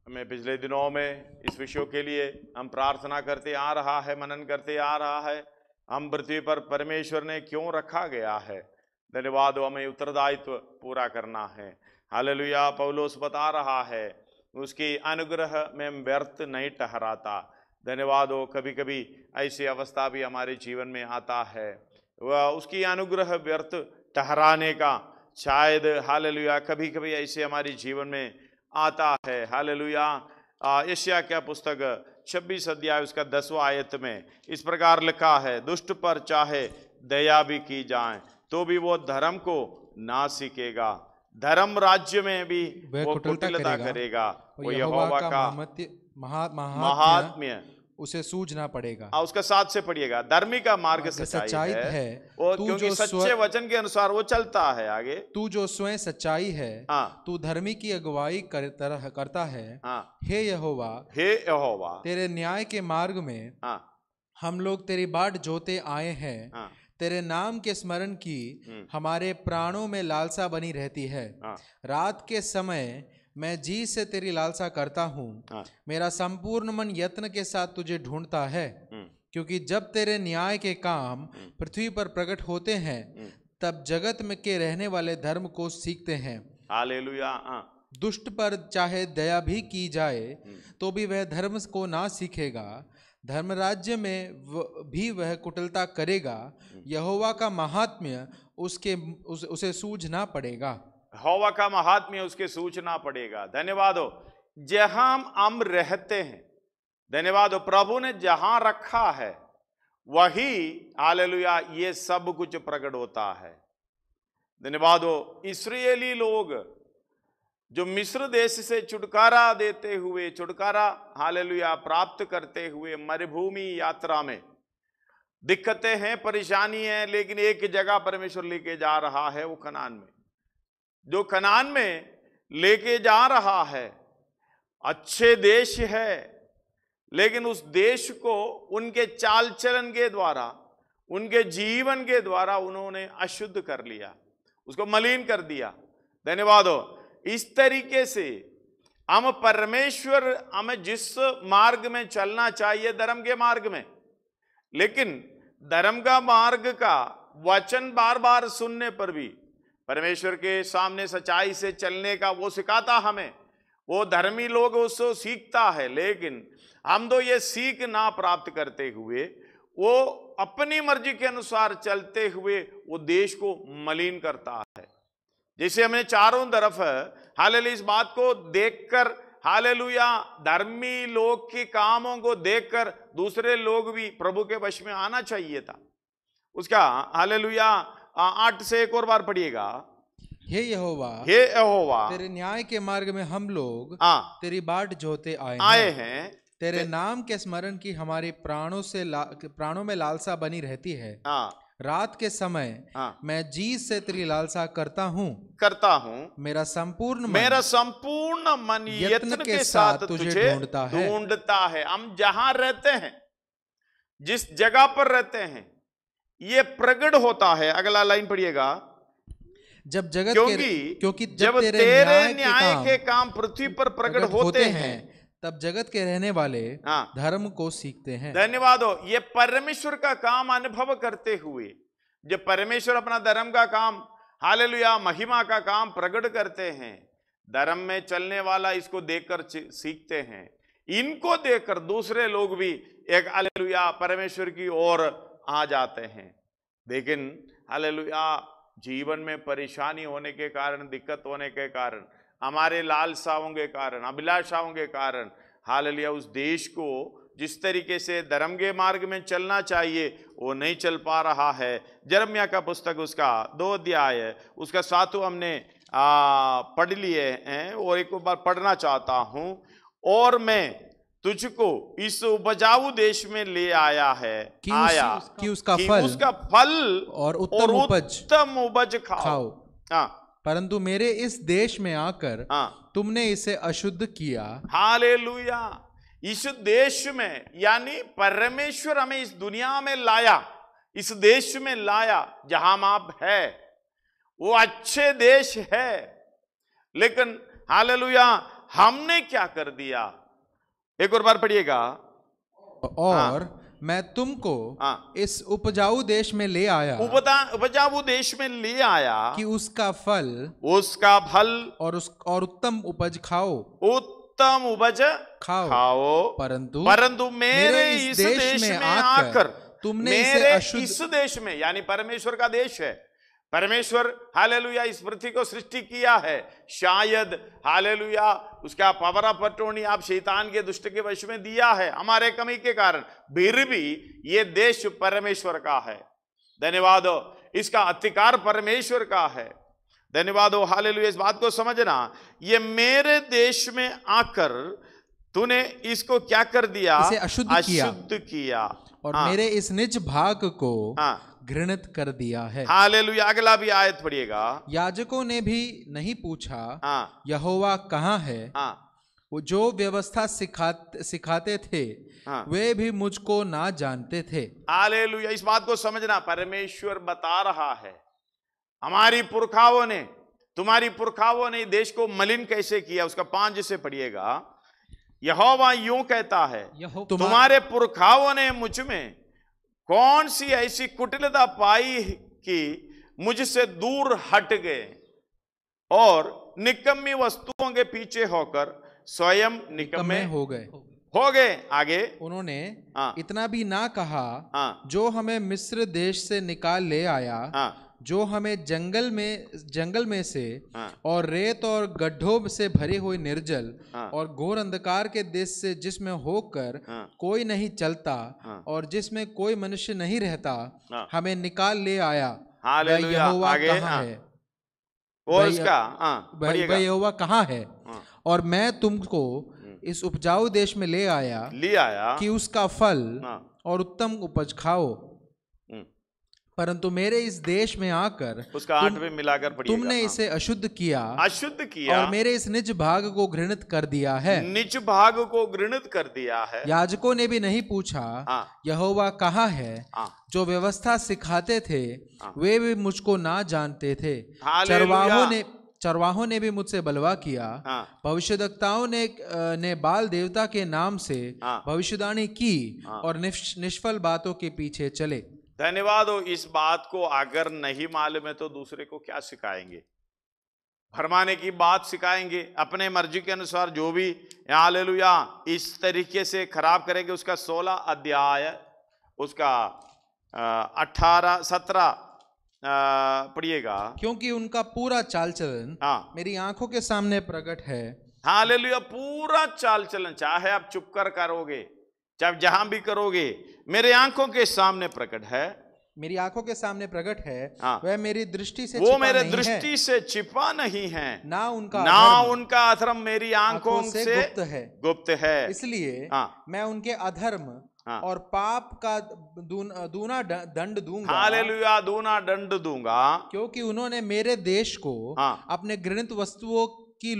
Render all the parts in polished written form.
हमें पिछले दिनों में इस विषयों के लिए हम प्रार्थना करते आ रहा है, मनन करते आ रहा है, हम पृथ्वी पर परमेश्वर ने क्यों रखा गया है। धन्यवाद, हमें उत्तरदायित्व पूरा करना है। हालेलुया। पौलुस बता रहा है उसकी अनुग्रह में व्यर्थ नहीं ठहराता। धन्यवाद हो, कभी कभी ऐसी अवस्था भी हमारे जीवन में आता है, वह उसकी अनुग्रह व्यर्थ ठहराने का शायद हालेलुया कभी कभी ऐसे हमारे जीवन में आता है। हालेलुया। यशायाह क्या पुस्तक 26 अध्याय उसका 10वां आयत में इस प्रकार लिखा है, दुष्ट पर चाहे दया भी की जाए तो भी वो धर्म को ना सीखेगा, धर्म राज्य में भी वो कुटिलता करेगा, वो यहोवा का महात्म्य उसे सूझना पड़ेगा। उसका साथ से पढ़िएगा, धर्मी का मार्ग सच्चाई है वो, क्योंकि सच्चे वचन के अनुसार वो चलता है। आगे, तू जो स्वयं सच्चाई है, तू धर्मी की अगुवाई करता है। हे यहोवा, हे यहोवा, तेरे न्याय के मार्ग में हम लोग तेरी बाट जोते आए हैं। तेरे नाम के स्मरण की हमारे प्राणों में लालसा बनी रहती है। रात के समय मैं जी से तेरी लालसा करता हूँ। मेरा संपूर्ण मन यत्न के साथ तुझे ढूंढता है, क्योंकि जब तेरे न्याय के काम पृथ्वी पर प्रकट होते हैं तब जगत में के रहने वाले धर्म को सीखते हैं। हालेलुया। दुष्ट पर चाहे दया भी की जाए तो भी वह धर्म को ना सीखेगा, धर्म राज्य में भी वह कुटिलता करेगा। यहोवा का महात्म्य उसे सूझना पड़ेगा। यहोवा का महात्म्य उसके सूचना पड़ेगा। धन्यवाद हो, जहां हम रहते हैं, धन्यवाद हो, प्रभु ने जहां रखा है वही हालेलुया ये सब कुछ प्रकट होता है। धन्यवाद हो, इस्राएली लोग जो मिस्र देश से छुटकारा देते हुए, छुटकारा हालेलुया प्राप्त करते हुए मरुभूमि यात्रा में दिक्कतें हैं, परेशानी है, लेकिन एक जगह परमेश्वर लेके जा रहा है, वो कनान में। जो कनान में लेके जा रहा है अच्छे देश है, लेकिन उस देश को उनके चाल चलन के द्वारा, उनके जीवन के द्वारा उन्होंने अशुद्ध कर लिया, उसको मलिन कर दिया। धन्यवाद हो, इस तरीके से हम परमेश्वर हमें जिस मार्ग में चलना चाहिए, धर्म के मार्ग में, लेकिन धर्म का मार्ग का वचन बार बार सुनने पर भी परमेश्वर के सामने सच्चाई से चलने का वो सिखाता हमें, वो धर्मी लोग उसको सीखता है, लेकिन हम तो ये सीख ना प्राप्त करते हुए वो अपनी मर्जी के अनुसार चलते हुए वो देश को मलिन करता है। जैसे हमने चारों तरफ हालेलुया इस बात को देखकर, हालेलुया धर्मी लोग के कामों को देखकर दूसरे लोग भी प्रभु के वश में आना चाहिए था। उसका हालेलुया 8 से एक और बार पढ़िएगा। हे यहोवा, हे यहोवा, तेरे न्याय के मार्ग में हम लोग तेरी बाट जोते आए हैं। तेरे नाम के स्मरण की हमारे प्राणों में लालसा बनी रहती है। रात के समय मैं जी से तेरी लालसा करता हूँ। मेरा संपूर्ण मन यत्न के साथ तुझे ढूंढता है। हम जहां रहते हैं, जिस जगह पर रहते हैं, ये प्रकट होता है। अगला लाइन पढ़िएगा, जब जगत क्योंकि जब तेरे न्याय के काम पृथ्वी पर प्रकट होते हैं तब जगत के रहने वाले धर्म को सीखते हैं। धन्यवाद हो, ये परमेश्वर का काम अनुभव करते हुए जब परमेश्वर अपना धर्म का काम हालेलुया महिमा का काम प्रकट करते हैं, धर्म में चलने वाला इसको देखकर सीखते हैं। इनको देखकर दूसरे लोग भी एक हालेलुया परमेश्वर की ओर आ जाते हैं। लेकिन हालेलुया जीवन में परेशानी होने के कारण, दिक्कत होने के कारण, हमारे लालसाओं के कारण, अभिलाषाओं के कारण हालेलुया उस देश को जिस तरीके से धर्म के मार्ग में चलना चाहिए वो नहीं चल पा रहा है। यिर्मयाह का पुस्तक उसका 2 अध्याय उसका 7वां हमने पढ़ लिए हैं और एक बार पढ़ना चाहता हूं। और मैं तुझको इस उपजाऊ देश में ले आया है कि उसका फल और उत्तम उपज खाओ। परंतु मेरे इस देश में आकर तुमने इसे अशुद्ध किया। हालेलुया। इस देश में यानी परमेश्वर हमें इस दुनिया में लाया, इस देश में लाया जहां आप है, वो अच्छे देश है, लेकिन हालेलुया हमने क्या कर दिया? एक और बार पढ़िएगा। और मैं तुमको इस उपजाऊ देश में ले आया, उपजाऊ देश में ले आया कि उसका फल और उत्तम उपज खाओ, उत्तम उपज खाओ। परंतु मेरे इस देश में आकर तुमने इस देश में, यानी परमेश्वर का देश है, परमेश्वर हालेलुया इस पृथ्वी को सृष्टि किया है। शायद हालेलुया उसका पावर ऑफ अटॉर्नी आप शैतान के दुष्ट के वश में दिया है हमारे कमी के कारण, फिर भी ये देश परमेश्वर का है। धन्यवाद हो। इसका अधिकार परमेश्वर का है। धन्यवाद हो। हालेलुया। इस बात को समझना, ये मेरे देश में आकर तूने इसको क्या कर दिया? इसे अशुद्ध किया और मेरे इस निज भाग को घृणित कर दिया है। हालेलुया। अगला भी आयत पढ़िएगा। याजकों ने भी नहीं पूछा यहोवा कहाँ है? वो जो व्यवस्था सिखाते थे वे भी मुझको ना जानते थे। हालेलुया। इस बात को समझना, परमेश्वर बता रहा है हमारी पुरखाओं ने, तुम्हारी पुरखाओं ने देश को मलिन कैसे किया। उसका 5 से पढ़िएगा। यहोवा यूं कहता है, तुम्हारे पुरखाओं ने मुझ में कौन सी ऐसी कुटिलता पाई कि मुझसे दूर हट गए और निकम्मी वस्तुओं के पीछे होकर स्वयं निकम्मे हो गए। आगे उन्होंने इतना भी ना कहा जो हमें मिस्र देश से निकाल ले आया, जो हमें जंगल में से और रेत और गड्ढों से भरे हुए निर्जल और घोर अंधकार के देश से, जिसमें होकर कोई नहीं चलता और जिसमें कोई मनुष्य नहीं रहता, हमें निकाल ले आया। यहोवा कहाँ है? और उसका यहोवा कहाँ है? और मैं तुमको इस उपजाऊ देश में ले आया कि उसका फल और उत्तम उपज खाओ। परंतु मेरे इस देश में आकर उसका 8 में मिलाकर पढ़िएगा। तुमने इसे अशुद्ध किया और मेरे इस निज भाग को घृणित कर दिया है। निज भाग को घृणित कर दिया है। याजकों ने भी नहीं पूछा यहोवा कहाँ है? जो व्यवस्था सिखाते थे वे भी मुझको ना जानते थे। चरवाहों ने भी मुझसे बलवा किया। भविष्यद्वक्ताओं ने बाल देवता के नाम से भविष्यवाणी की और निष्फल बातों के पीछे चले। धन्यवाद हो। इस बात को अगर नहीं मालूम है तो दूसरे को क्या सिखाएंगे? भरमाने की बात सिखाएंगे, अपने मर्जी के अनुसार जो भी हालेलुया इस तरीके से खराब करेंगे। उसका 16 अध्याय उसका 18-17 पढ़िएगा। क्योंकि उनका पूरा चाल चलन मेरी आंखों के सामने प्रकट है। हालेलुया। पूरा चाल चलन, चाहे आप चुप कर करोगे, चाहे जहां भी करोगे, मेरे आंखों के सामने प्रकट है। मेरी आंखों के सामने प्रकट है। वह मेरी दृष्टि से वो मेरे दृष्टि से छिपा नहीं है, ना उनका अधर्म मेरी आंखों से गुप्त है। इसलिए मैं उनके अधर्म और पाप का दूना दंड दूंगा। हालेलुया। दूना दंड दूंगा, क्योंकि उन्होंने मेरे देश को अपने घृणित वस्तुओं की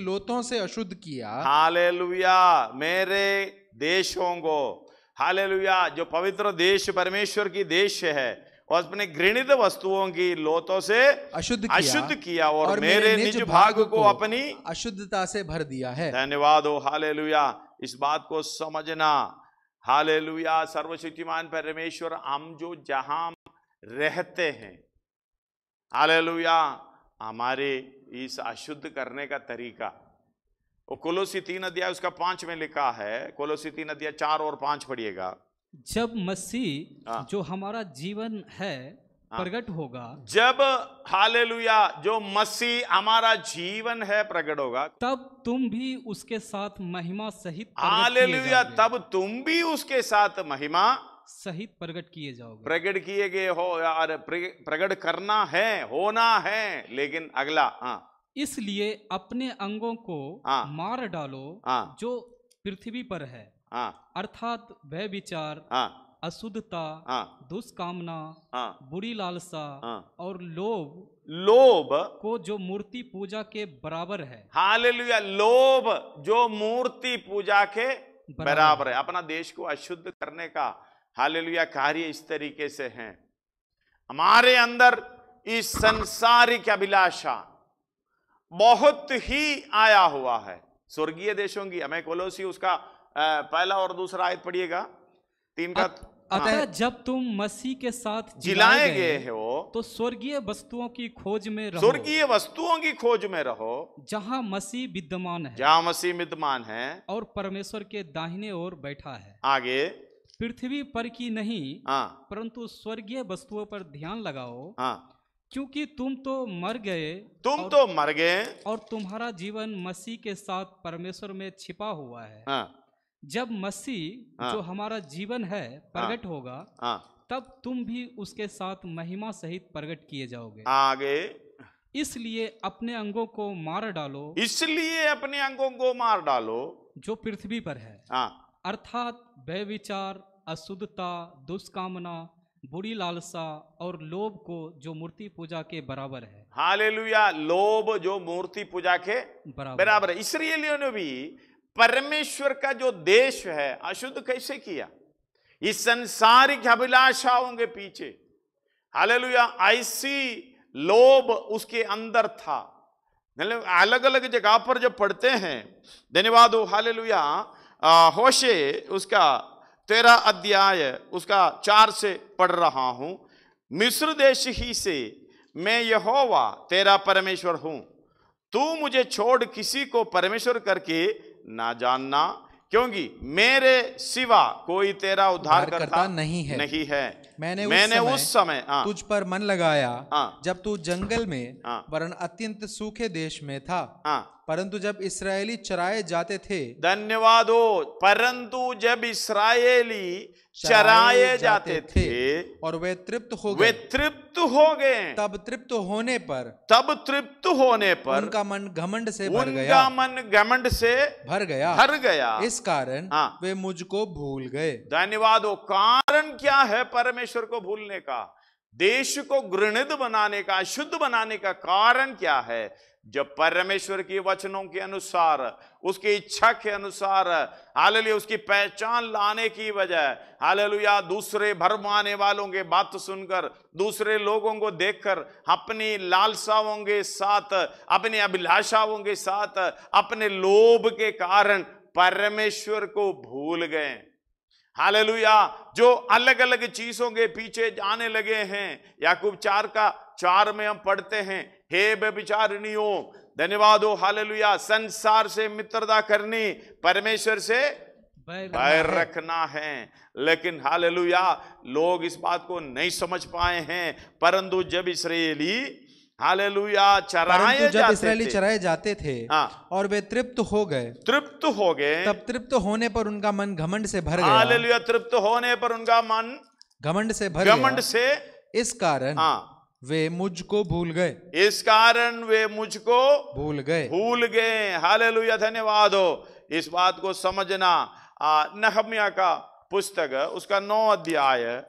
लोथों से अशुद्ध किया। हालेलुया। मेरे देशों को, हालेलुया, जो पवित्र देश परमेश्वर की देश है, और अपने घृणित वस्तुओं की लोथों से अशुद्ध किया और मेरे निज भाग को अपनी अशुद्धता से भर दिया है। धन्यवाद हो। हालेलुया। इस बात को समझना। हालेलुया। सर्वशक्तिमान परमेश्वर हम जो जहां रहते हैं, हालेलुया, हमारे इस अशुद्ध करने का तरीका, वो कोलोसी 3 अध्याय उसका 5 में लिखा है। कोलोसी 3 अध्याय 4 और 5 पढ़िएगा। जब मसीह जो हमारा जीवन है प्रकट होगा, जब हालेलुया जो मसीह हमारा जीवन है प्रकट होगा, तब तुम भी उसके साथ महिमा सहित, हालेलुया, तब तुम भी उसके साथ महिमा सहित प्रकट किए जाओगे। प्रकट किए गए हो यार, प्रकट करना है, होना है। लेकिन अगला, इसलिए अपने अंगों को मार डालो जो पृथ्वी पर है, अर्थात वह विचार, अशुद्धता, दुष्कामना, बुरी लालसा और लोभ को जो मूर्ति पूजा के बराबर है। हालेलुया। लोभ जो मूर्ति पूजा के बराबर है। अपना देश को अशुद्ध करने का हालेलुया कार्य इस तरीके से है। हमारे अंदर इस संसारिक अभिलाषा, बहुत ही आया हुआ है। स्वर्गीय देशों की, हमें कोलोसी उसका पहला और दूसरा आयत पढ़िएगा 3 का। अतः जब तुम मसीह के साथ जिलाए गए हो तो स्वर्गीय वस्तुओं की खोज में रहो। स्वर्गीय वस्तुओं की खोज में रहो जहां मसीह विद्यमान है, जहां मसीह विद्यमान है और परमेश्वर के दाहिने ओर बैठा है। आगे, पृथ्वी पर की नहीं परंतु स्वर्गीय वस्तुओं पर ध्यान लगाओ, क्योंकि तुम तो मर गए और तुम्हारा जीवन मसीह के साथ परमेश्वर में छिपा हुआ है। जब मसीह जो हमारा जीवन है प्रकट होगा, तब तुम भी उसके साथ महिमा सहित प्रकट किए जाओगे। आगे, इसलिए अपने अंगों को मार डालो जो पृथ्वी पर है, अर्थात व्यभिचार, अशुद्धता, दुष्कामना, बुरी लालसा और लोभ को जो मूर्ति पूजा के बराबर है। हालेलुया। लोभ जो मूर्ति पूजा के बराबर है। इस्राएलियों ने भी परमेश्वर का जो देश है अशुद्ध कैसे किया? इस संसारिक अभिलाषाओं के पीछे, हालेलुया, ऐसी लोभ उसके अंदर था। अलग अलग जगह पर जब पढ़ते हैं, धन्यवाद हो, हालेलुया, होशे उसका 13 अध्याय उसका 4 से पढ़ रहा हूं। मिस्र देश ही से मैं यहोवा तेरा परमेश्वर हूं, तू मुझे छोड़ किसी को परमेश्वर करके ना जानना, क्योंकि मेरे सिवा कोई तेरा उद्धारकर्ता नहीं है। मैंने उस समय तुझ पर मन लगाया जब तू जंगल में वरन अत्यंत सूखे देश में था, परंतु जब इस्राएली चराए जाते थे। धन्यवाद हो। परंतु जब इस्राएली चराए जाते थे और वे तृप्त हो गए, तब तृप्त होने पर उनका मन घमंड से भर गया। इस कारण वे मुझको भूल गए। धन्यवाद हो। कारण क्या है परमेश्वर को भूलने का, देश को घृणित बनाने का, शुद्ध बनाने का कारण क्या है? जब परमेश्वर के वचनों के अनुसार, उसकी इच्छा के अनुसार, हालेलुया, उसकी पहचान लाने की वजह, हालेलुया, दूसरे भरमाने वालों के बात सुनकर, दूसरे लोगों को देखकर, अपनी लालसाओं के साथ, अपनी अभिलाषाओं के साथ, अपने लोभ के कारण परमेश्वर को भूल गए। हालेलुया। जो अलग अलग चीजों के पीछे जाने लगे हैं। याकूब 4 का 4 में हम पढ़ते हैं, हे व्यभिचारिणियों, धन्यवाद हो, हालेलुया, संसार से मित्रता करनी, परमेश्वर से बैर रखना है। लेकिन हालेलुया, लोग इस बात को नहीं समझ पाए हैं। परंतु जब इस्राएली, हालेलुया, चराए जाते थे और वे तृप्त हो गए, तब तृप्त होने पर उनका मन घमंड से भर गया। हालेलुया। तृप्त होने पर उनका मन घमंड से भर गया। इस कारण वे मुझको भूल गए। हालेलुया। धन्यवाद हो। इस बात को समझना। नहम्याह का पुस्तक उसका 9 अध्याय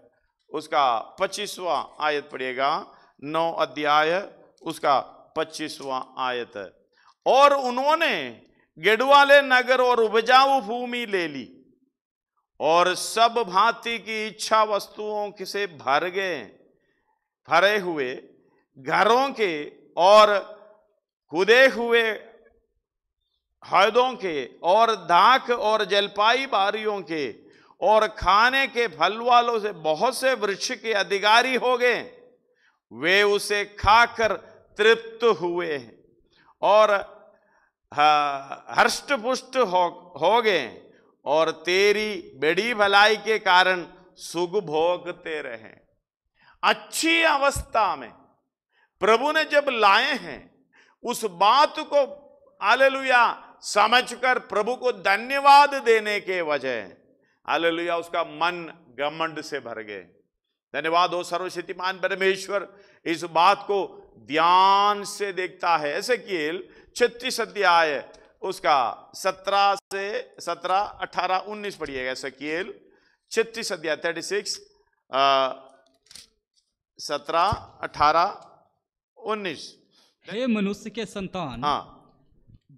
उसका 25वां आयत पढ़िएगा। 9 अध्याय उसका 25वां आयत। और उन्होंने गिड़वाले नगर और उपजाऊ भूमि ले ली और सब भांति की इच्छा वस्तुओं से भरे हुए घरों के और खुदे हुए हौदों के और दाख और जलपाई बारियों के और खाने के फल वालों से बहुत से वृक्ष के अधिकारी हो गए। वे उसे खाकर तृप्त हुए और हर्षपुष्ट हो गए और तेरी बड़ी भलाई के कारण सुख भोगते रहे। अच्छी अवस्था में प्रभु ने जब लाए हैं, उस बात को हालेलुया समझकर प्रभु को धन्यवाद देने के वजह, हालेलुया, उसका मन घमंड से भर गए। धन्यवाद हो। सर्वशक्तिमान परमेश्वर इस बात को ध्यान से देखता है। एसेकिएल 36 अध्याय उसका 17 से 17, 18, 19 पढ़िएगा। एसेकिएल 36 अध्याय 36, 17, 18, 19। हे मनुष्य के संतान,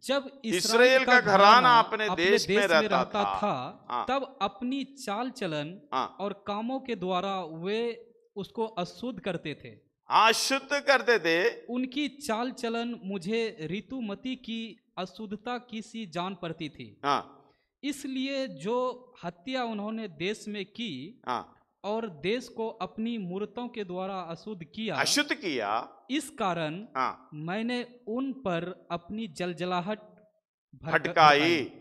जब इस्राएल का घराना अपने देश में रहता था, तब अपनी चाल चलन और कामों के द्वारा वे उसको अशुद्ध करते थे। अशुद्ध करते थे। उनकी चाल चलन मुझे ऋतुमती की अशुद्धता की सी जान पड़ती थी। हाँ, इसलिए जो हत्या उन्होंने देश में की हाँ, और देश को अपनी मूर्तों के द्वारा अशुद्ध किया, इस कारण मैंने उन पर अपनी जलजलाहट भटकाई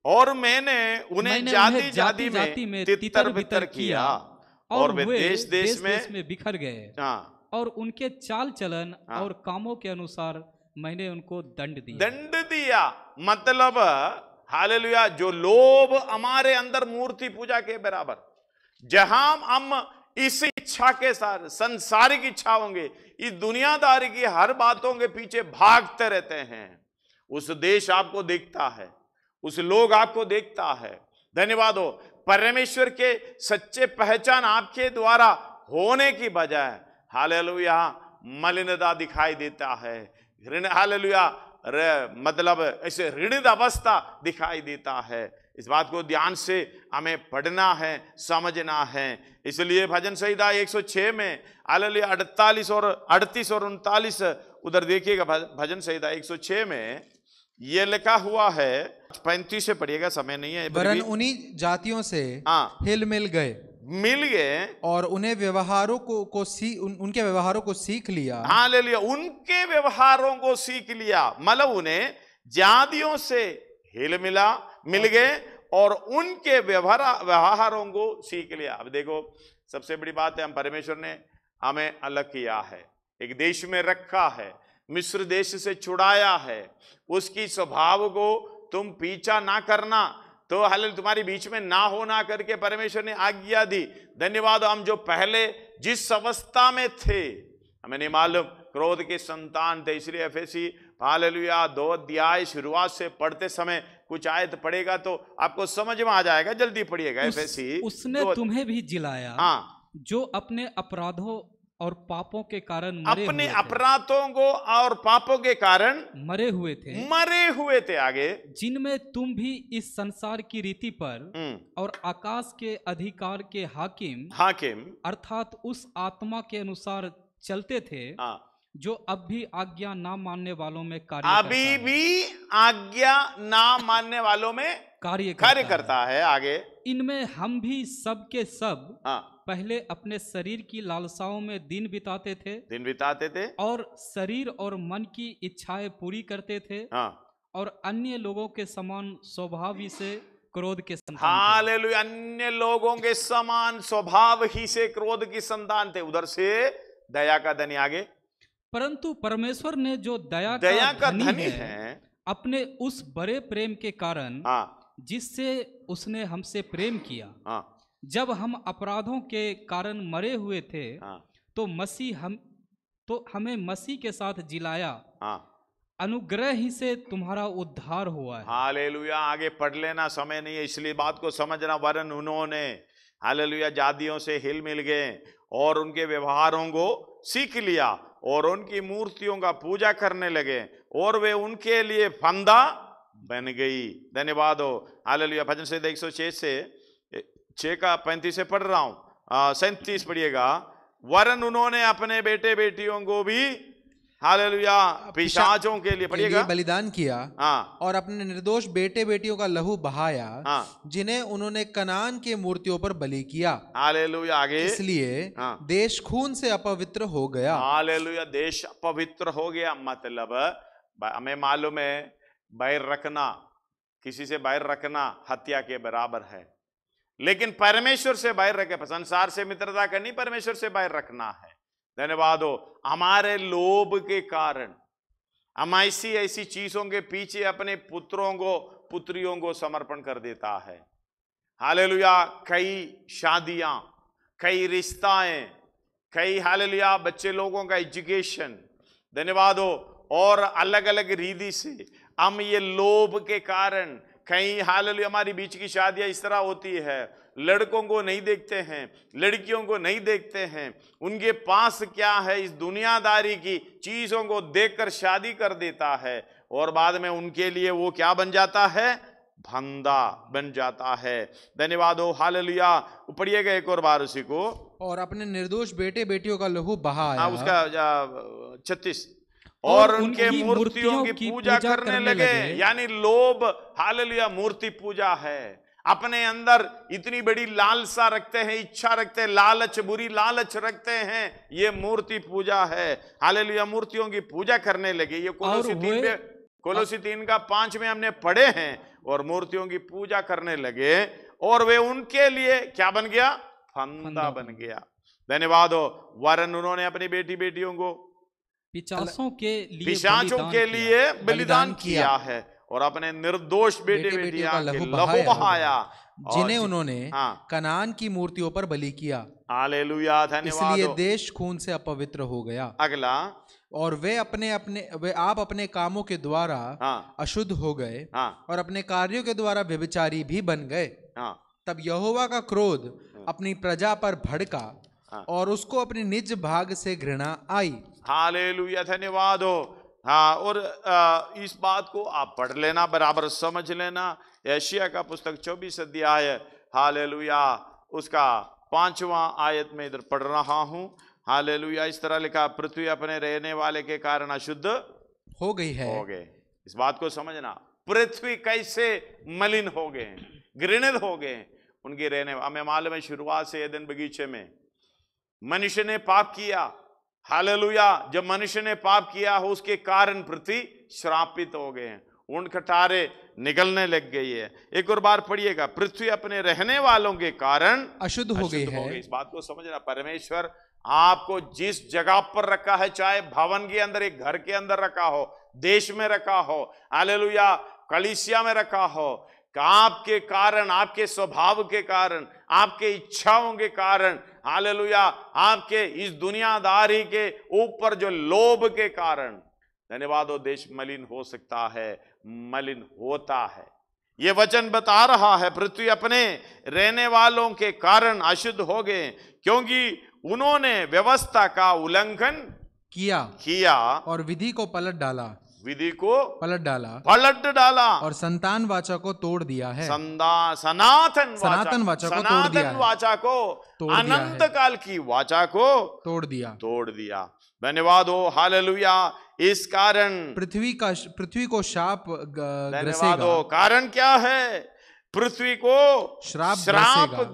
और मैंने उन्हें जाति जाति में तितर बितर किया और वे देश देश में बिखर गए। और उनके चाल चलन और कामों के अनुसार मैंने उनको दंड दिया। मतलब हालेलुया, जो लोभ हमारे अंदर मूर्ति पूजा के बराबर, जहां हम इस इच्छा के साथ संसारिक इच्छा होंगे, इस दुनियादारी की हर बातों के पीछे भागते रहते हैं, उस देश आपको देखता है, उस लोग आपको देखता है। धन्यवाद हो, परमेश्वर के सच्चे पहचान आपके द्वारा होने की बजाय हालेलुया मलिनता दिखाई देता है। हालेलुया मतलब ऐसे ऋणित अवस्था दिखाई देता है। इस बात को ध्यान से हमें पढ़ना है, समझना है। इसलिए भजन संहिता 106 में हालेलुया 38 और 39 उधर देखिएगा। भजन संहिता 106 में ये लिखा हुआ है, 35 से पढ़िएगा, समय नहीं है। वरन उन्हीं जातियों से हिल मिल गए और उन्हें व्यवहारों को उनके व्यवहारों को सीख लिया। हालेलुया, उनके व्यवहारों को सीख लिया, मतलब उन्हें जातियों से हिल मिल गए और उनके व्यवहारों को सीख लिया। अब देखो, सबसे बड़ी बात है, हम परमेश्वर ने हमें अलग किया है, एक देश में रखा है, मिस्र देश से छुड़ाया है। उसकी स्वभाव को तुम पीछा ना करना, तो हालेलुया तुम्हारी बीच में ना होना करके परमेश्वर ने आज्ञा दी। धन्यवाद। हम जो पहले जिस अवस्था में थे, हमें नहीं मालूम, क्रोध के संतान थे। इसलिए एफेसी हालेलुया 2 अध्याय शुरुआत से पढ़ते समय कुछ आयत पढ़ेगा तो आपको समझ में आ जाएगा। जल्दी पढ़िएगा। एफेसी उसने तुम्हें भी जिलाया, जो अपने अपराधों और पापों के कारण अपने अपराधों को और पापों के कारण मरे हुए थे। आगे, जिनमें तुम भी इस संसार की रीति पर और आकाश के अधिकार के हाकिम अर्थात उस आत्मा के अनुसार चलते थे, जो अब भी आज्ञा ना मानने वालों में कार्य करता है। आगे, इनमें हम भी सब के सब पहले अपने शरीर की लालसाओं में दिन बिताते थे और शरीर और मन की इच्छाएं पूरी करते थे और अन्य लोगों के समान स्वभाव ही से क्रोध के संतान थे। हालेलुया, अन्य लोगों के समान स्वभाव ही से क्रोध की संतान थे। उधर से दया का धनी। आगे, परंतु परमेश्वर ने जो दया का धनी है, अपने उस बड़े प्रेम के कारण जिससे उसने हमसे प्रेम किया, जब हम अपराधों के कारण मरे हुए थे, तो हमें मसीह के साथ जिलाया। अनुग्रह ही से तुम्हारा उद्धार हुआ है। हालेलुया। आगे पढ़ लेना, समय नहीं है, इसलिए बात को समझना। वरन उन्होंने हालेलुया जातियों से हिल मिल गए और उनके व्यवहारों को सीख लिया और उनकी मूर्तियों का पूजा करने लगे और वे उनके लिए फंदा बन गई। धन्यवाद हो। हालेलुया। भजन संहिता 106 से 6 का 35 से पढ़ रहा हूं, 37 पढ़िएगा। वरन उन्होंने अपने बेटे बेटियों को भी हालेलुया पिशाचों के लिए पढ़िएगा बलिदान किया और अपने निर्दोष बेटे बेटियों का लहू बहाया, जिन्हें उन्होंने कनान के मूर्तियों पर बलि किया। हालेलुया। आगे, इसलिए देश खून से अपवित्र हो गया। हालेलुया, देश अपवित्र हो गया। मतलब हमें मालूम है, बैर रखना, किसी से बैर रखना हत्या के बराबर है, लेकिन परमेश्वर से बैर रखे, संसार से मित्रता करनी, परमेश्वर से बैर रखना है। धन्यवाद हो। हमारे लोभ के कारण हम ऐसी चीजों के पीछे अपने पुत्रों को पुत्रियों को समर्पण कर देता है। हालेलुया। कई शादियां, कई रिश्ताएं, कई हालेलुया बच्चे लोगों का एजुकेशन, धन्यवाद हो, और अलग अलग रीति से हम ये लोभ के कारण कहीं हालेलुया हमारी बीच की शादियां इस तरह होती है, लड़कों को नहीं देखते हैं, लड़कियों को नहीं देखते हैं, उनके पास क्या है इस दुनियादारी की चीजों को देखकर शादी कर देता है और बाद में उनके लिए वो क्या बन जाता है, धंधा बन जाता है। धन्यवाद हो। हालेलुया। पढ़िएगा एक और बार उसी को। और अपने निर्दोष बेटे बेटियों का लहू बहाया। उसका 36 और उनके मूर्तियों की पूजा करने लगे। यानी लोभ, हालेलुया, मूर्ति पूजा है। अपने अंदर इतनी बड़ी लालसा रखते हैं, इच्छा रखते हैं, लालच, बुरी कलालच रखते हैं, ये मूर्ति पूजा है। हालेलुया, मूर्तियों की पूजा करने लगे। ये कोलोसी 3:5 में हमने पढ़े हैं। और मूर्तियों की पूजा करने लगे और वे उनके लिए क्या बन गया? फंदा बन गया। धन्यवाद हो। वरन उन्होंने अपनी बेटी बेटियों को पिशाचों के लिए बलिदान किया है और अपने निर्दोष बेटे बेटियां के लहू बहाया, जिन्हें उन्होंने कनान की मूर्तियों पर बलि किया। हालेलुया, धन्यवाद। इसलिए देश खून से अपवित्र हो गया। अगला, और वे आप अपने कामों के द्वारा अशुद्ध हो गए और अपने कार्यों के द्वारा व्यभिचारी भी बन गए। तब यहोवा का क्रोध अपनी प्रजा पर भड़का और उसको अपनी निज भाग से घृणा आई। हालेलुया, धन्यवाद हो। और इस बात को आप पढ़ लेना, बराबर समझ लेना। यशायाह का पुस्तक 24 अध्याय, हालेलुया, उसका 5वां आयत में इधर पढ़ रहा हूं। हालेलुया, इस तरह लिखा, पृथ्वी अपने रहने वाले के कारण अशुद्ध हो गई है। इस बात को समझना, पृथ्वी कैसे मलिन हो गए, घृणित हो गए उनके रहने। हमें मालूम है शुरुआत से एदन बगीचे में मनुष्य ने पाप किया। हालेलुया, जब मनुष्य ने पाप किया हो उसके कारण पृथ्वी श्रापित हो गए हैं, ऊंट खटारे निकलने लग गई है। एक और बार पढ़िएगा, पृथ्वी अपने रहने वालों के कारण अशुद्ध हो गई है। इस बात को समझना, परमेश्वर आपको जिस जगह पर रखा है, चाहे भवन के अंदर, एक घर के अंदर रखा हो, देश में रखा हो, हालेलुया, कलीसिया में रखा हो, आपके कारण, आपके स्वभाव के कारण, आपके इच्छाओं के कारण, हालेलुया, आपके इस दुनियादारी के ऊपर जो लोभ के कारण, धन्यवाद हो, देश मलिन हो सकता है, मलिन होता है। ये वचन बता रहा है पृथ्वी अपने रहने वालों के कारण अशुद्ध हो गए, क्योंकि उन्होंने व्यवस्था का उल्लंघन किया और विधि को पलट डाला पलट डाला और संतान वाचा को तोड़ दिया है। सनातन वाचा को, अनंत काल की वाचा को तोड़ दिया। धन्यवाद हो, हालेलुया। इस कारण पृथ्वी को शाप ग्रसेगा। कारण क्या है? पृथ्वी को श्राप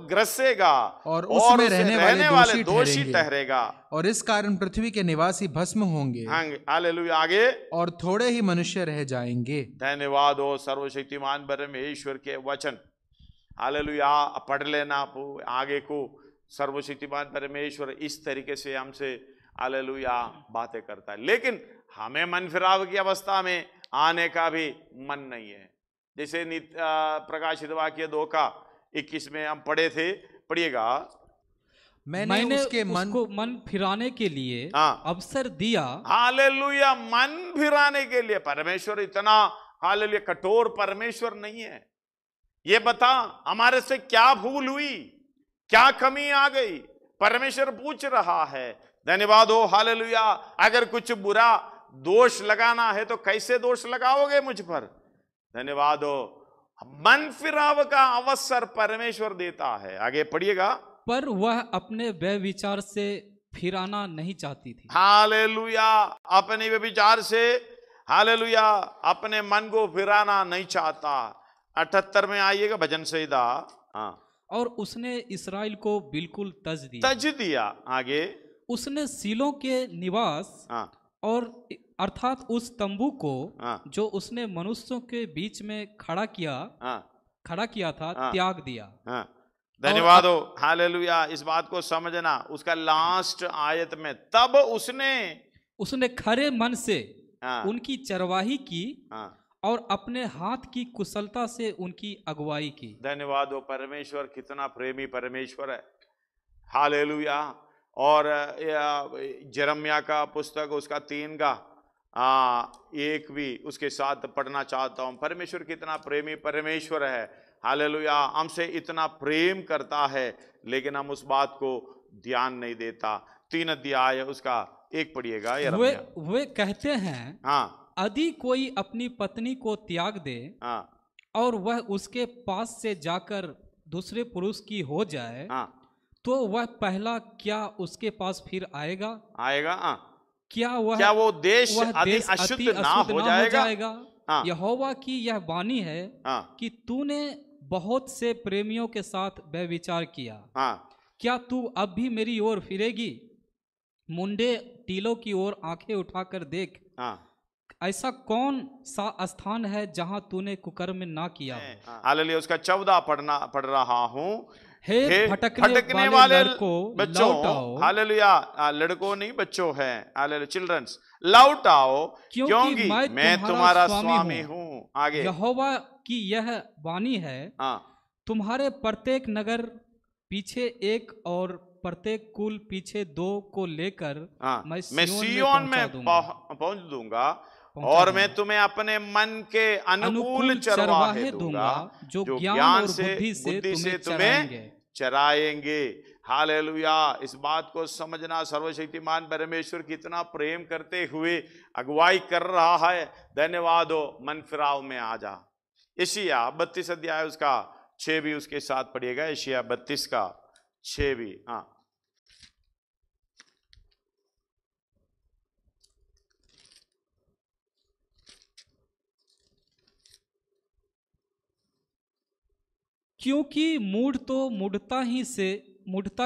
ग्रसेगा और उसमें रहने वाले दोषी ठहरेगा और इस कारण पृथ्वी के निवासी भस्म होंगे। हालेलुया। आगे, और थोड़े ही मनुष्य रह जाएंगे। धन्यवाद हो सर्वशक्तिमान परमेश्वर के वचन। हालेलुया, पढ़ लेना आगे को। सर्वशक्तिमान परमेश्वर इस तरीके से हमसे हालेलुया बातें करता है, लेकिन हमें मन फिराव की अवस्था में आने का भी मन नहीं है। जैसे प्रकाशित वाक्य 2:21 में हम पढ़े थे, पढ़िएगा, मैंने उसको मन फिराने के लिए अवसर दिया। हालेलुया, मन फिराने के लिए। परमेश्वर इतना हालेलुया कठोर परमेश्वर नहीं है। ये बता हमारे से क्या भूल हुई, क्या कमी आ गई, परमेश्वर पूछ रहा है। धन्यवाद हो, हालेलुया। अगर कुछ बुरा दोष लगाना है तो कैसे दोष लगाओगे मुझ पर? धन्यवाद हो, मन फिराव का अवसर परमेश्वर देता है। आगे पढ़िएगा, पर वह अपने व्यभिचार से फिराना नहीं चाहती थी। हालेलुया, अपने व्यभिचार से, हालेलुया, अपने मन को फिराना नहीं चाहता। 78 में आइएगा, भजन संहिता। और उसने इस्राएल को बिल्कुल तज दिया। आगे, उसने सीलों के निवास और अर्थात उस तंबू को जो उसने मनुष्यों के बीच में खड़ा किया था, त्याग दिया। धन्यवाद हो, हालेलुया। इस बात को समझना, उसका लास्ट आयत में, तब उसने खरे मन से उनकी चरवाही की और अपने हाथ की कुशलता से उनकी अगुवाई की। धन्यवाद हो, परमेश्वर कितना प्रेमी परमेश्वर है। हालेलुया। और यिर्मयाह का पुस्तक उसका 3:1 भी उसके साथ पढ़ना चाहता हूं। परमेश्वर कितना प्रेमी परमेश्वर है। हालेलुया, हमसे इतना प्रेम करता है, लेकिन हम उस बात को ध्यान नहीं देता। 3 अध्याय उसका 1 पढ़िएगा। वे कहते हैं, यदि कोई अपनी पत्नी को त्याग दे और वह उसके पास से जाकर दूसरे पुरुष की हो जाए, तो वह पहला क्या उसके पास फिर आएगा? आएगा। क्या वो देश अशुद्ध ना हो जाएगा? यहोवा की यह वाणी है कि तूने बहुत से प्रेमियों के साथ व्यभिचार किया। क्या तू अब भी मेरी ओर फिरेगी? मुंडे टीलों की ओर आंखें उठाकर देख। ऐसा कौन सा स्थान है जहां तूने कुकर्म ना किया? हालेलुया। उसका 14 पढ़ रहा हूँ। हे भटकने वाले बच्चों, हालेलुया, लड़कों नहीं बच्चों हैं, हालेलुया, चिल्ड्रंस, लौट आओ क्योंकि मैं तुम्हारा स्वामी हूँ। आगे, यहोवा की यह वाणी है, तुम्हारे प्रत्येक नगर पीछे एक और प्रत्येक कुल पीछे 2 को लेकर मैं सिय्योन में पहुंच दूंगा और मैं तुम्हें अपने मन के अनुकूल चरवाहे दूंगा जो ज्ञान से बुद्धि से तुम्हें चराएंगे। हालेलुया। इस बात को समझना, सर्वशक्तिमान परमेश्वर कितना प्रेम करते हुए अगुवाई कर रहा है। धन्यवाद हो। मन फिराव में आ जा। यशायाह 32 अध्याय उसका 6 भी उसके साथ पढ़िएगा। यशायाह 32 का 6 भी। क्योंकि मूढ़ तो मूढ़ता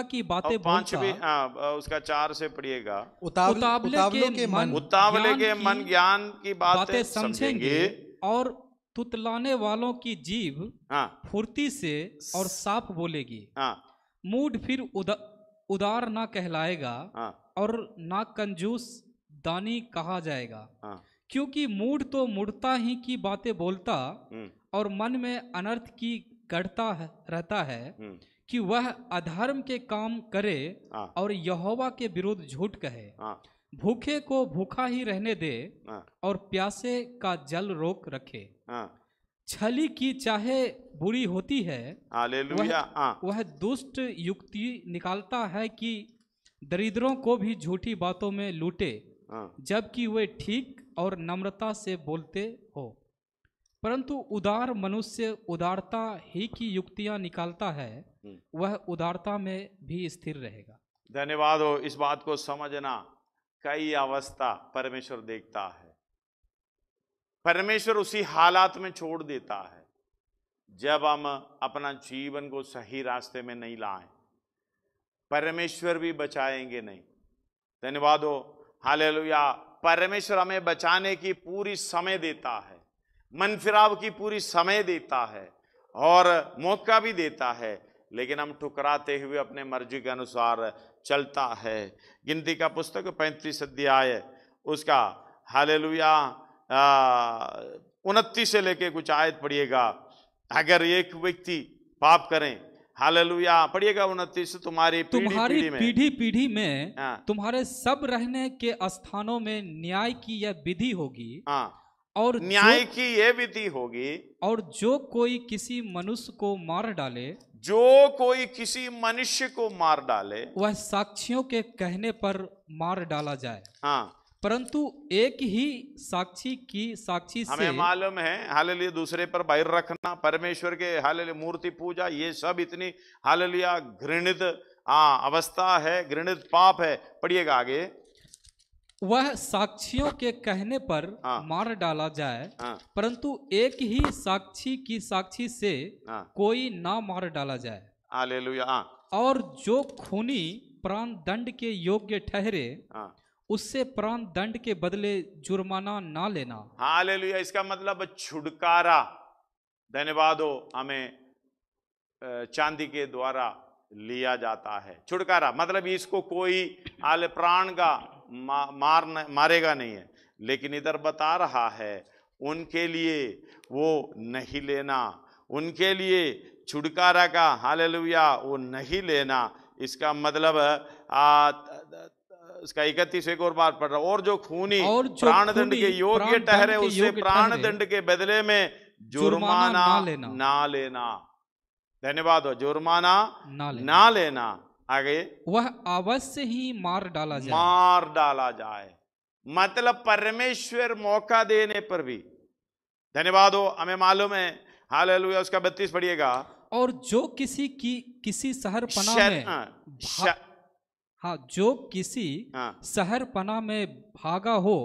की बातें बोलता। उसका 4 से पढ़िएगा। उतावले के मन ज्ञान की बातें समझेंगे और तुतलाने वालों की जीभ फुर्ती से और साफ बोलेगी। मूढ़ फिर उदार ना कहलाएगा और ना कंजूस दानी कहा जाएगा। क्योंकि मूढ़ तो मूढ़ता ही की बातें बोलता और मन में अनर्थ की गढ़ता रहता है कि वह अधर्म के काम करे और यहोवा के विरुद्ध झूठ कहे। भूखे को भूखा ही रहने दे और प्यासे का जल रोक रखे। छली की चाहे बुरी होती है, वह दुष्ट युक्ति निकालता है कि दरिद्रों को भी झूठी बातों में लूटे, जबकि वे ठीक और नम्रता से बोलते हो। परंतु उदार मनुष्य उदारता ही की युक्तियां निकालता है, वह उदारता में भी स्थिर रहेगा। धन्यवाद हो। इस बात को समझना, कई अवस्था परमेश्वर देखता है। परमेश्वर उसी हालात में छोड़ देता है जब हम अपना जीवन को सही रास्ते में नहीं लाएं। परमेश्वर भी बचाएंगे नहीं। धन्यवाद हो। हालेलुया। परमेश्वर हमें बचाने की पूरी समय देता है, मन फिराव की पूरी समय देता है और मौका भी देता है, लेकिन हम ठुकराते हुए अपने मर्जी के अनुसार चलता है। गिनती का पुस्तक 35 अध्याय उसका हालेलुया 29 से लेके कुछ आयत पढ़िएगा। अगर एक व्यक्ति पाप करें, हालेलुया, पढ़िएगा 29, तुम्हारी पीढ़ी में तुम्हारे सब रहने के स्थानों में न्याय की यह विधि होगी और न्याय की यह विधि होगी। और जो कोई किसी मनुष्य को मनुष्य को मार डाले वह साक्षियों के कहने पर मार डाला जाए। परंतु एक ही साक्षी से हमें मालूम है, हालेलुया, दूसरे पर बैर रखना, परमेश्वर के हालेलुया मूर्ति पूजा, ये सब इतनी हालेलुया घृणित अवस्था है, घृणित पाप है। पढ़िएगा आगे। वह साक्षियों के कहने पर मार डाला जाए, परंतु एक ही साक्षी से कोई ना मार डाला जाए। हालेलुया। और जो खूनी प्राण दंड के योग्य ठहरे, उससे प्राण दंड के बदले जुर्माना ना लेना। हालेलुया। इसका मतलब छुटकारा। धन्यवाद हो। हमें चांदी के द्वारा लिया जाता है छुटकारा, मतलब इसको कोई प्राण का मारेगा नहीं है, लेकिन इधर बता रहा है उनके लिए वो नहीं लेना, उनके लिए छुटकारा का हालेलुया वो नहीं लेना। इसका मतलब इसका 31 एक और बार पढ़ रहा, और जो खूनी प्राण दंड के योग्य ठहरे उससे प्राण दंड के बदले में जुर्माना ना लेना। धन्यवाद हो। जुर्माना ना लेना। आगे, वह अवश्य ही मार डाला जाए। मतलब परमेश्वर मौका देने पर भी, धन्यवाद हो, हमें मालूम है, हालेलुया, उसका 32 पढ़िएगा, और जो किसी शहर पनाह में जो किसी शहर पनाह में भागा हो,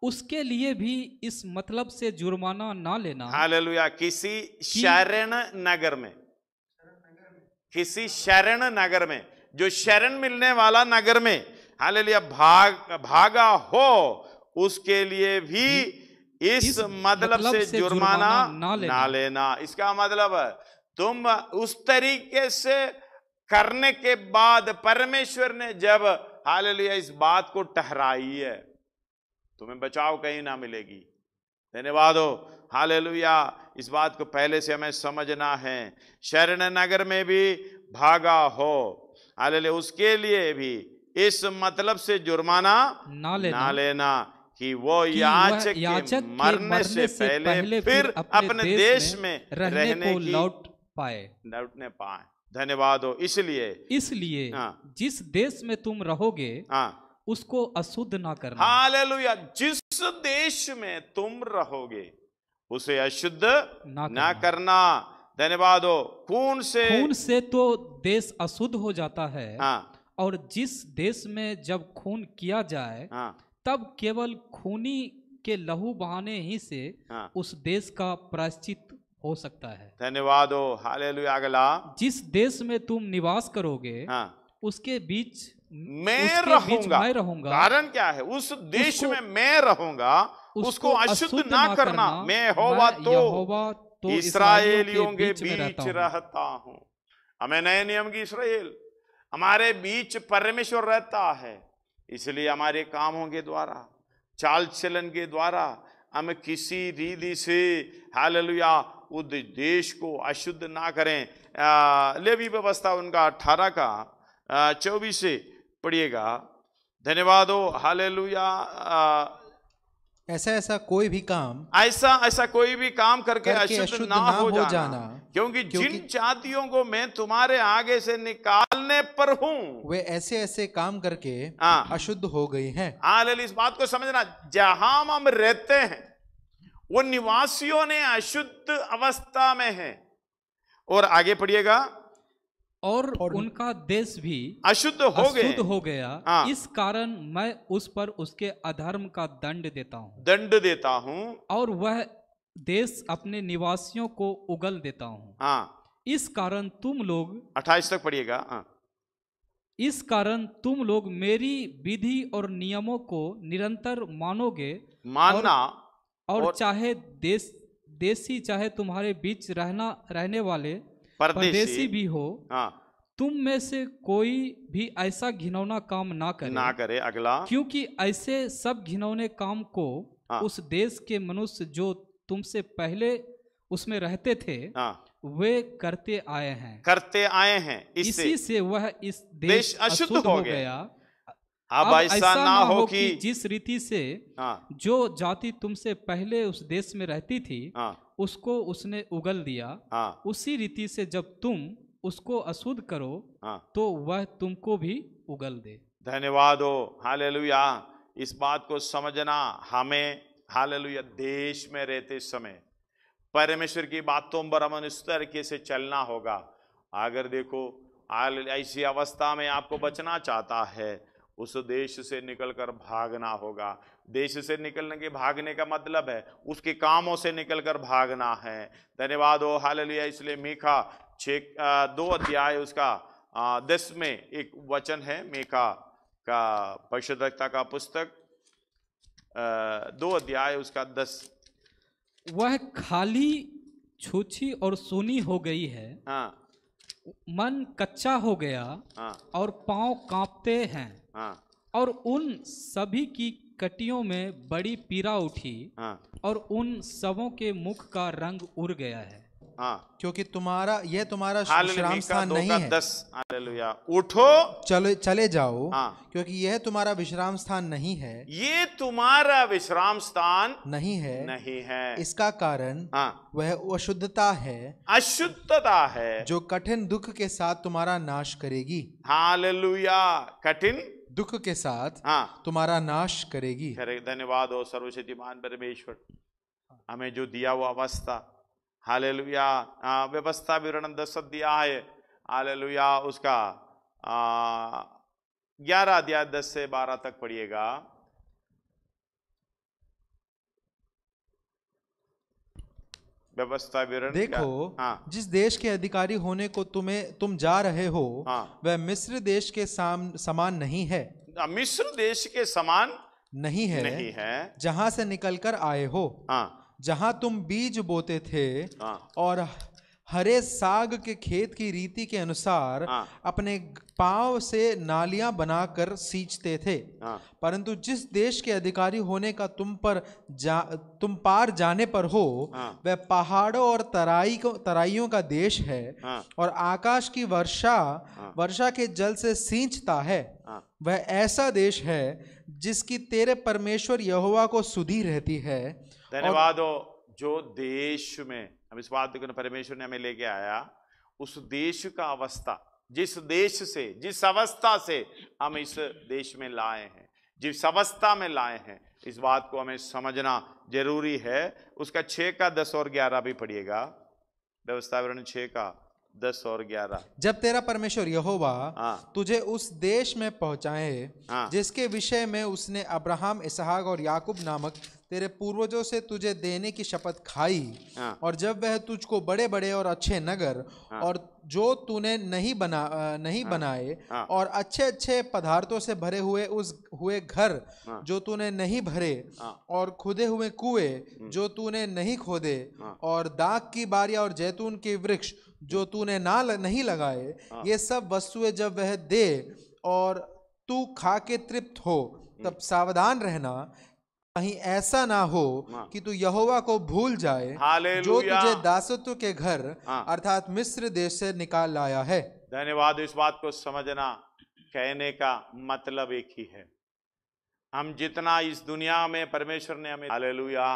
उसके लिए भी इस मतलब से जुर्माना ना लेना। हालेलुया। किसी शरण नगर में, किसी शरण नगर में, जो शरण मिलने वाला नगर में, हालेलुया, भागा हो, उसके लिए भी इस मतलब से जुर्माना ना लेना। इसका मतलब तुम उस तरीके से करने के बाद परमेश्वर ने जब हालेलुया इस बात को ठहराई है, तुम्हें बचाव कहीं ना मिलेगी। धन्यवाद हो। हालेलुया। इस बात को पहले से हमें समझना है। शरण नगर में भी भागा हो, हालेलुया, उसके लिए भी इस मतलब से जुर्माना ना लेना कि वो याचक के मरने से पहले फिर अपने देश में रहने की लौटने पाए। धन्यवाद हो। इसलिए जिस देश में तुम रहोगे उसको अशुद्ध ना करना। हालेलुया। जिस देश में तुम रहोगे उसे अशुद्ध ना करना। धन्यवाद हो। खून से तो देश अशुद्ध हो जाता है। और जिस देश में जब खून किया जाए तब केवल खूनी के लहू बहाने ही से उस देश का प्रायश्चित हो सकता है। धन्यवाद हो। हालेलुया। अगला, जिस देश में तुम निवास करोगे उसके बीच मैं रहूंगा। कारण क्या है? उस देश में मैं रहूंगा, उसको अशुद्ध ना करना। मैं यहोवा तो इस्राएलियों के बीच रहता हूं। हमें नए नियम की इस्राएल, हमारे बीच परमेश्वर रहता है। इसलिए हमारे कामों के द्वारा, चाल चलन के द्वारा हम किसी रीति से हालेलुया उस देश को अशुद्ध ना करें। लेवी व्यवस्था उनका 18 का 24 से पढ़िएगा। धन्यवाद हो। हालेलुया। ऐसा कोई भी काम करके अशुद्ध ना हो जाना, क्योंकि जिन जातियों को मैं तुम्हारे आगे से निकालने पर हूं वे ऐसे काम करके अशुद्ध हो गई हैं। हालेलुया। इस बात को समझना, जहां हम रहते हैं वो निवासियों ने अशुद्ध अवस्था में है। और आगे पढ़िएगा, और उनका देश भी अशुद्ध हो गया। इस कारण मैं उस पर उसके अधर्म का दंड देता हूँ और वह देश अपने निवासियों को उगल देता हूँ। इस कारण तुम लोग 28 तक पढ़िएगा। इस कारण तुम लोग मेरी विधि और नियमों को निरंतर मानना और चाहे देशी चाहे तुम्हारे बीच रहने वाले परदेशी भी हो, तुम में से कोई भी ऐसा घिनौना काम ना करे। अगला, क्योंकि ऐसे सब घिनौने काम को उस देश के मनुष्य जो तुमसे पहले उसमें रहते थे वे करते आए हैं। इसी से वह इस देश अशुद्ध हो गया। अब ऐसा ना हो कि जिस रीति से जो जाति तुमसे पहले उस देश में रहती थी उसको उसने उगल दिया, उसी रीति से जब तुम उसको अशुद्ध करो तो वह तुमको भी उगल दे। धन्यवाद हो। हालेलुया। इस बात को समझना, हमें हालेलुया देश में रहते समय परमेश्वर की बातों पर हम इस तरीके से चलना होगा। अगर देखो ऐसी अवस्था में आपको बचना चाहता है, उस देश से निकलकर भागना होगा। देश से निकलने के भागने का मतलब है उसके कामों से निकलकर भागना है। धन्यवाद हो। हालेलुया। इसलिए मीका 2 अध्याय उसका 10 में एक वचन है, मीका का परिशुद्धता का पुस्तक 2 अध्याय उसका 10। वह खाली छूछी और सूनी हो गई है, मन कच्चा हो गया और पांव कांपते हैं, और उन सभी की कटियों में बड़ी पीड़ा उठी और उन सबों के मुख का रंग उड़ गया है। क्योंकि यह तुम्हारा विश्राम स्थान नहीं है। 10 हालेलुया। उठो चले जाओ, क्योंकि यह तुम्हारा विश्राम स्थान नहीं है। ये तुम्हारा विश्राम स्थान नहीं है। इसका कारण वह अशुद्धता है जो कठिन दुख के साथ तुम्हारा नाश करेगी। हालेलुया। कठिन दुख के साथ तुम्हारा नाश करेगी। धन्यवाद हो सर्वशक्तिमान परमेश्वर, हमें जो दिया हुआ अवस्था हालेलुया व्यवस्था विवरण 10 अध्याय हालेलुया उसका 11 अध्याय 10 से 12 तक पढ़िएगा। व्यवस्था विवरण देखो जिस देश के अधिकारी होने को तुम जा रहे हो वह मिस्र देश के समान नहीं है। मिस्र देश के समान नहीं है, जहां से निकलकर आए हो, जहां तुम बीज बोते थे और हरे साग के खेत की रीति के अनुसार अपने पांव से नालियां बनाकर सींचते थे। परंतु जिस देश के अधिकारी होने का तुम पार जाने पर हो वह पहाड़ों और तराइयों का देश है और आकाश की वर्षा के जल से सींचता है। वह ऐसा देश है जिसकी तेरे परमेश्वर यहोवा को सुधि रहती है। धन्यवाद हो जो देश में हम इस बात को परमेश्वर ने हमें लेके आया, उस देश का अवस्था, जिस देश से जिस अवस्था से हम इस देश में लाए हैं, जिस अवस्था में लाए हैं, इस बात को हमें समझना जरूरी है। उसका 6 का 10 और 11 भी पढ़िएगा। व्यवस्था विवरण 6 का 10 और 11। जब तेरा परमेश्वर यहोवा तुझे उस देश में पहुंचाए जिसके विषय में उसने अब्राहम, इसहाक और याकूब नामक तेरे पूर्वजों से तुझे देने की शपथ खाई, और जब वह तुझको बड़े बड़े और अच्छे नगर और जो तूने नहीं बनाए और अच्छे अच्छे पदार्थों से भरे हुए घर जो तूने नहीं भरे और खुदे हुए कुएं जो तूने नहीं खोदे और दाख की बारियां और जैतून के वृक्ष जो तूने नहीं लगाए, ये सब वस्तुएं जब वह दे और तू खा के तृप्त हो, तब सावधान रहना कहीं ऐसा ना हो कि तू यहोवा को भूल जाए जो तुझे दासत्व के घर अर्थात मिस्र देश से निकाल लाया है। धन्यवाद। इस बात को समझना, कहने का मतलब एक ही है। हम जितना इस दुनिया में परमेश्वर ने हमें, हालेलुया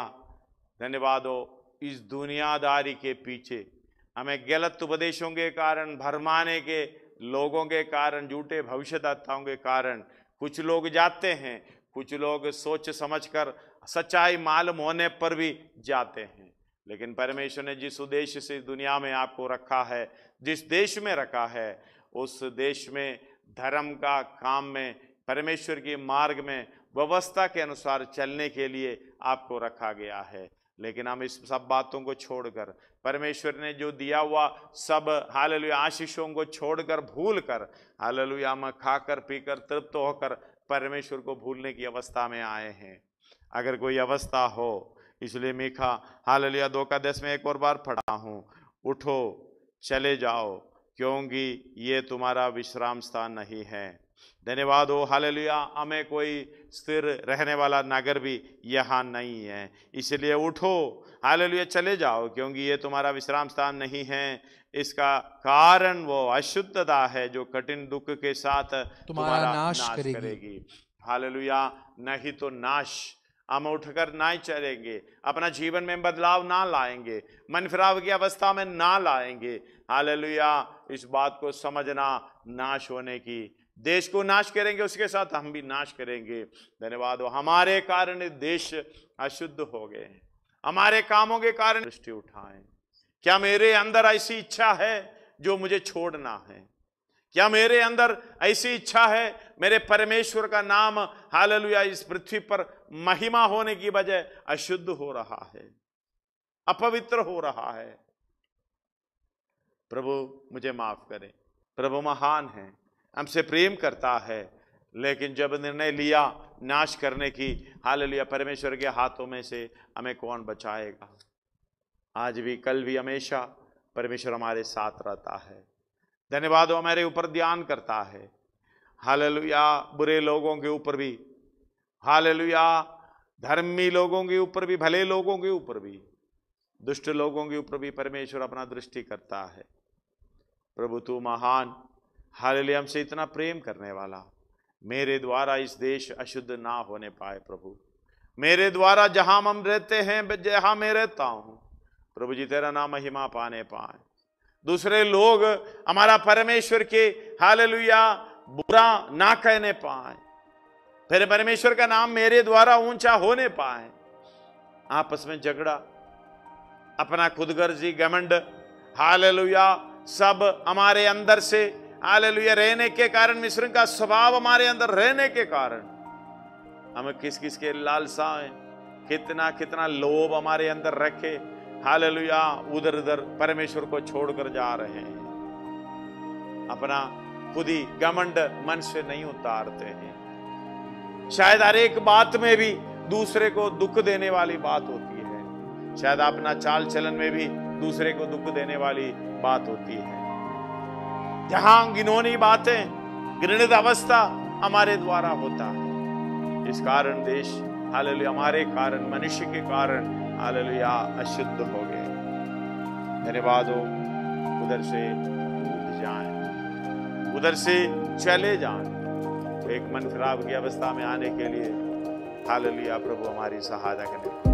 धन्यवाद हो, इस दुनियादारी के पीछे हमें गलत उपदेशों के कारण, भरमाने के लोगों के कारण, झूठे भविष्यद्वक्ताओं के कारण कुछ लोग जाते हैं, कुछ लोग सोच समझकर सच्चाई मालूम होने पर भी जाते हैं। लेकिन परमेश्वर ने जिस उद्देश्य से दुनिया में आपको रखा है, जिस देश में रखा है, उस देश में धर्म का काम में, परमेश्वर के मार्ग में, व्यवस्था के अनुसार चलने के लिए आपको रखा गया है। लेकिन हम इस सब बातों को छोड़कर, परमेश्वर ने जो दिया हुआ सब हालेलुया आशीषों को छोड़कर, भूल कर, हालेलुया हम खाकर पीकर तृप्त होकर परमेश्वर को भूलने की अवस्था में आए हैं। अगर कोई अवस्था हो, इसलिए मीखा हालेलुया 2 का 10 में एक और बार पढ़ा हूं, उठो चले जाओ क्योंकि ये तुम्हारा विश्राम स्थान नहीं है। धन्यवाद हो हालेलुया, हमें कोई स्थिर रहने वाला नगर भी यहाँ नहीं है, इसलिए उठो हालेलुया चले जाओ क्योंकि ये तुम्हारा विश्राम स्थान नहीं है। इसका कारण वो अशुद्धता है जो कठिन दुख के साथ तुम्हारा नाश करेगी। हालेलुया, नहीं तो नाश। हम उठकर ना चलेंगे, अपना जीवन में बदलाव ना लाएंगे, मन फिराव की अवस्था में ना लाएंगे। हालेलुया, इस बात को समझना, नाश होने की, देश को नाश करेंगे उसके साथ हम भी नाश करेंगे। धन्यवाद हो, हमारे कारण देश अशुद्ध हो गए, हमारे कामों के कारण दृष्टि उठाएं। क्या मेरे अंदर ऐसी इच्छा है जो मुझे छोड़ना है? क्या मेरे अंदर ऐसी इच्छा है मेरे परमेश्वर का नाम हालेलुया इस पृथ्वी पर महिमा होने की बजाय अशुद्ध हो रहा है, अपवित्र हो रहा है? प्रभु मुझे माफ करें। प्रभु महान है, हमसे प्रेम करता है, लेकिन जब निर्णय लिया नाश करने की, हालेलुया परमेश्वर के हाथों में से हमें कौन बचाएगा? आज भी, कल भी, हमेशा परमेश्वर हमारे साथ रहता है। धन्यवाद हो, हमारे ऊपर ध्यान करता है। हालेलुया, बुरे लोगों के ऊपर भी, हालेलुया धर्मी लोगों के ऊपर भी, भले लोगों के ऊपर भी, दुष्ट लोगों के ऊपर भी परमेश्वर अपना दृष्टि करता है। प्रभु तू महान, हालेलुया हमसे इतना प्रेम करने वाला, मेरे द्वारा इस देश अशुद्ध ना होने पाए प्रभु, मेरे द्वारा जहां हम रहते हैं, जहां मैं रहता हूं प्रभु जी तेरा नाम महिमा पाने पाए, दूसरे लोग हमारा परमेश्वर के हालेलुया बुरा ना कहने पाए, फिर परमेश्वर का नाम मेरे द्वारा ऊंचा होने पाए। आपस में झगड़ा, अपना खुदगर्जी घमंड हालेलुया सब हमारे अंदर से हालेलुया रहने के कारण, मिस्र का स्वभाव हमारे अंदर रहने के कारण हम किस किस के लालसाएं, कितना कितना लोभ हमारे अंदर रखे हालेलुया, उधर उधर परमेश्वर को छोड़कर जा रहे हैं। अपना खुद ही घमंड मन से नहीं उतारते हैं। शायद हर एक बात में भी दूसरे को दुख देने वाली बात होती है, शायद अपना चाल चलन में भी दूसरे को दुख देने वाली बात होती है। जहां घिनौनी बातें, घृणित अवस्था हमारे द्वारा होता है, इस कारण देश हालेलुया, हमारे कारण, मनुष्य के कारण हालेलुया अशुद्ध हो गए। धन्यवाद हो, उधर से उठ जाएं, उधर से चले जाएं। एक मन खराब की अवस्था में आने के लिए हालेलुया प्रभु हमारी सहायता करें।